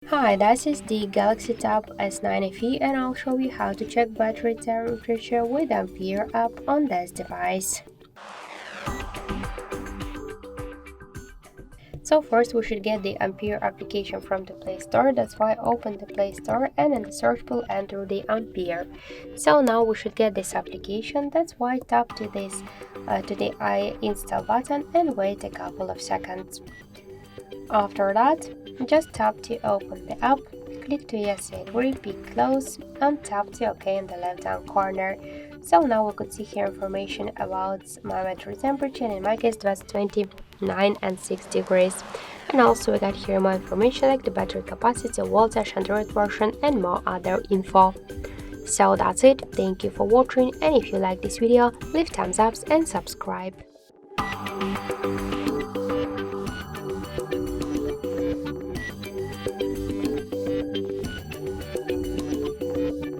Hi, this is the Galaxy Tab S9 FE and I'll show you how to check battery temperature with Ampere app on this device. So first we should get the Ampere application from the Play Store. That's why open the Play Store and in the search bar enter the Ampere. So now we should get this application. That's why tap to the I install button and wait a couple of seconds. After that, just tap to open the app, click to yes and repeat close, and tap to OK in the left-hand corner. So now we could see here information about my battery temperature, and in my case it was 29 and 6 degrees. And also we got here more information like the battery capacity, voltage, Android version, and more other info. So that's it, thank you for watching, and if you like this video, leave thumbs up and subscribe.